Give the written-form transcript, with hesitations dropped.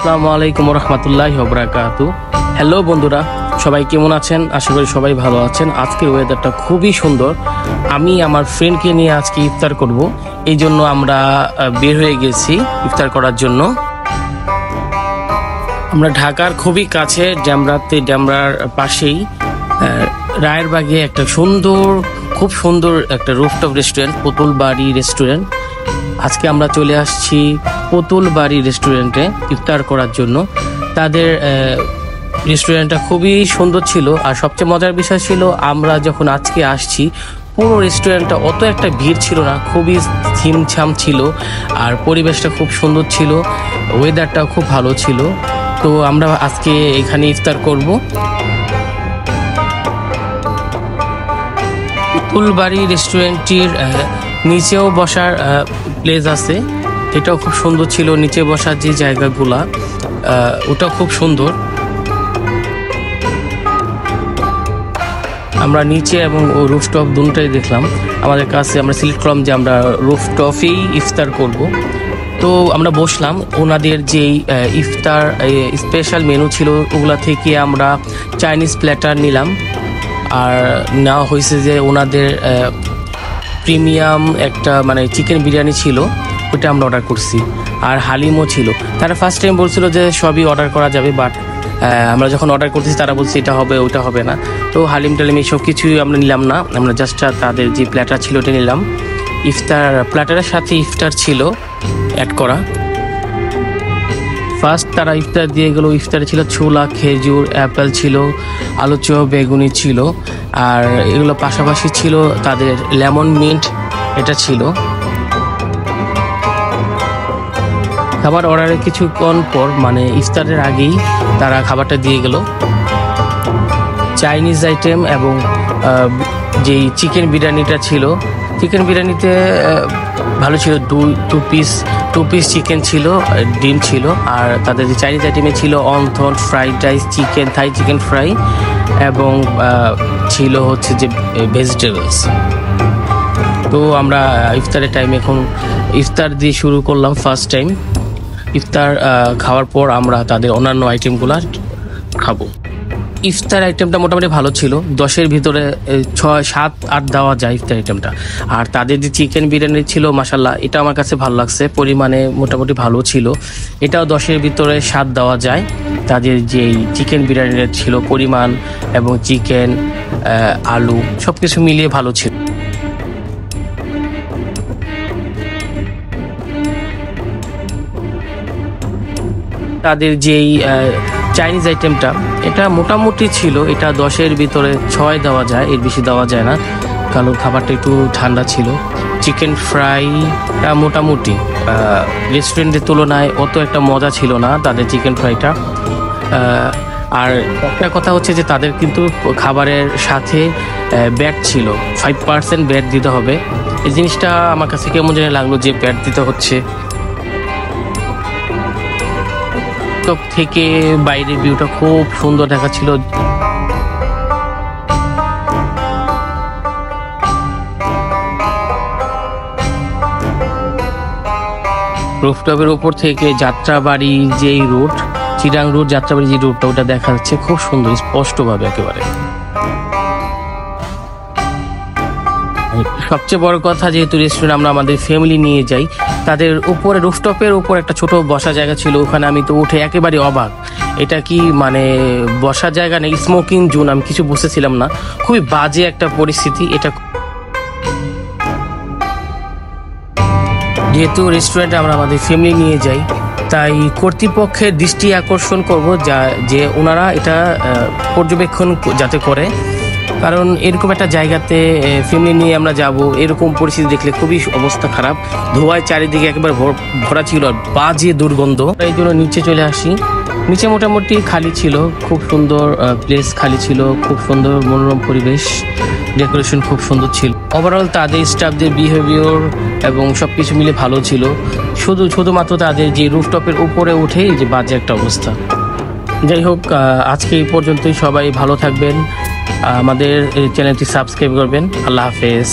আসসালামু আলাইকুম রহমতুল্লাহি ওয়া বারাকাতুহু। হ্যালো বন্ধুরা, সবাই কেমন আছেন? আশা করি সবাই ভালো আছেন। আজকের ওয়েদারটা খুবই সুন্দর। আমি আমার ফ্রেন্ডকে নিয়ে আজকে ইফতার করব, এই জন্য আমরা বের হয়ে গেছি ইফতার করার জন্য। আমরা ঢাকার খুবই কাছে ড্যামরার পাশেই রায়েরবাগে একটা খুব সুন্দর একটা রুফটপ রেস্টুরেন্ট, পুতুল বাড়ি রেস্টুরেন্ট। আজকে আমরা চলে আসছি পুতুল বাড়ি রেস্টুরেন্টে ইফতার করার জন্য। তাদের রেস্টুরেন্টটা খুবই সুন্দর ছিল, আর সবচেয়ে মজার বিষয় ছিল আমরা যখন আজকে আসছি পুরো রেস্টুরেন্টটা অত একটা ভিড় ছিল না, খুবই ছিমছাম ছিল, আর পরিবেশটা খুব সুন্দর ছিল, ওয়েদারটাও খুব ভালো ছিল। তো আমরা আজকে এখানে ইফতার করব। পুতুল বাড়ি রেস্টুরেন্টটির নিচেও বসার প্লেস আছে, এটাও খুব সুন্দর ছিল। নিচে বসার যে জায়গাগুলা ওটা খুব সুন্দর। আমরা নিচে এবং রুফটপ দুটোই দেখলাম। আমাদের কাছে আমরা সিলেক্ট করলাম যে আমরা রুফটপেই ইফতার করব। তো আমরা বসলাম, ওনাদের যেই ইফতার স্পেশাল মেনু ছিল ওগুলা থেকে আমরা চাইনিজ প্ল্যাটার নিলাম, আর নেওয়া হয়েছে যে ওনাদের প্রিমিয়াম একটা চিকেন বিরিয়ানি ছিল, ওটা আমরা অর্ডার করছি, আর হালিমও ছিল। তারা ফার্স্ট টাইম বলছিল যে সবই অর্ডার করা যাবে, বাট আমরা যখন অর্ডার করতেছি তারা বলছে এটা হবে ওটা হবে না। তো হালিম টালিম এইসব কিছুই আমরা নিলাম না, আমরা জাস্ট তাদের যে প্ল্যাটার ছিল ওটা নিলাম। ইফতার প্ল্যাটারের সাথে ইফতার ছিল অ্যাড করা। ফার্স্ট তারা ইফতার দিয়ে গেলো। ইফতারে ছিল ছোলা, খেজুর, অ্যাপেল ছিল, আলু চপ, বেগুনি ছিল, আর এগুলো পাশাপাশি ছিল তাদের লেমন মিন্ট, এটা ছিল। খাবার অর্ডারের কিছুক্ষণ পর ইফতারের আগেই তারা খাবারটা দিয়ে গেল। চাইনিজ আইটেম এবং যেই চিকেন বিরিয়ানিটা ছিল, চিকেন বিরিয়ানিতে ভালো ছিল। টু পিস চিকেন ছিল, ডিম ছিল, আর তাদের যে চাইনিজ আইটেমে ছিল অন্থন, ফ্রাইড রাইস, চিকেন থাই, চিকেন ফ্রাই, এবং ছিল হচ্ছে যে ভেজিটেবলস। তো আমরা ইফতারের টাইম এখন ইফতার দিয়ে শুরু করলাম। ফার্স্ট টাইম ইফতার খাওয়ার পর আমরা তাদের অন্যান্য আইটেমগুলো খাবো। ইফতার আইটেমটা মোটামুটি ভালো ছিল, 10-এর ভিতরে 6-7-8 দেওয়া যায় ইফতার আইটেমটা। আর তাদের যে চিকেন বিরিয়ানি ছিল মাশাল্লাহ, এটা আমার কাছে ভালো লাগছে, পরিমাণে মোটামুটি ভালো ছিল, এটাও 10-এর ভিতরে 7 দেওয়া যায়। তাদের যেই চিকেন বিরিয়ানির ছিল পরিমাণ এবং চিকেন, আলু সব কিছু মিলিয়ে ভালো ছিল। তাদের যেই চাইনিজ আইটেমটা এটা মোটামুটি ছিল, এটা 10-এর ভিতরে 6 দেওয়া যায়, এর বেশি দেওয়া যায় না, কারণ খাবারটা একটু ঠান্ডা ছিল। চিকেন ফ্রাইটা মোটামুটি রেস্টুরেন্টের তুলনায় অত একটা মজা ছিল না তাদের চিকেন ফ্রাইটা। আর একটা কথা হচ্ছে যে তাদের কিন্তু খাবারের সাথে ব্যাট ছিল, 5% ব্যাট দিতে হবে। এই জিনিসটা আমার কাছে কেমন যেন লাগলো যে ব্যাট দিতে হচ্ছে। থেকে বাইরের ভিউটা খুব সুন্দর দেখাচ্ছিল। রুফটপের উপর থেকে যাত্রাবাড়ি যেই রুট, চিরাং রুট, যাত্রাবাড়ি যে রুটটা ওটা দেখা যাচ্ছে খুব সুন্দর স্পষ্টভাবে একেবারে। সবচেয়ে বড় কথা, যেহেতু রেস্টুরেন্ট আমরা আমাদের ফ্যামিলি নিয়ে যাই, তাদের উপরে রুফটপের উপর একটা ছোট বসার জায়গা ছিল, ওখানে আমি তো উঠে একেবারে অবাক, এটা কি বসার জায়গা নেই, স্মোকিং জোন, আমি কিছু বুঝতেছিলাম না, খুবই বাজে একটা পরিস্থিতি এটা। যেহেতু রেস্টুরেন্টে আমরা আমাদের ফ্যামিলি নিয়ে যাই, তাই কর্তৃপক্ষের দৃষ্টি আকর্ষণ করব যে ওনারা এটা পর্যবেক্ষণ যাতে করে, কারণ এরকম একটা জায়গাতে ফ্যামিলি নিয়ে আমরা যাব, এরকম পরিস্থিতি দেখলে খুবই অবস্থা খারাপ। ধোঁয়ায় চারিদিকে একেবারে ভরা ছিল, আর বাজে দুর্গন্ধ। এই জন্য নিচে চলে আসি। নিচে মোটামুটি খালি ছিল, খুব সুন্দর প্লেস, খালি ছিল, খুব সুন্দর মনোরম পরিবেশ, ডেকোরেশন খুব সুন্দর ছিল। ওভারঅল তাদের স্টাফদের বিহেভিয়ার এবং সব কিছু মিলে ভালো ছিল। শুধুমাত্র তাদের যে রুফটপের উপরে উঠেই যে বাজে একটা অবস্থা। যাই হোক, আজকে এই পর্যন্তই। সবাই ভালো থাকবেন, আমাদের চ্যানেলটি সাবস্ক্রাইব করবেন। আল্লাহ হাফেজ।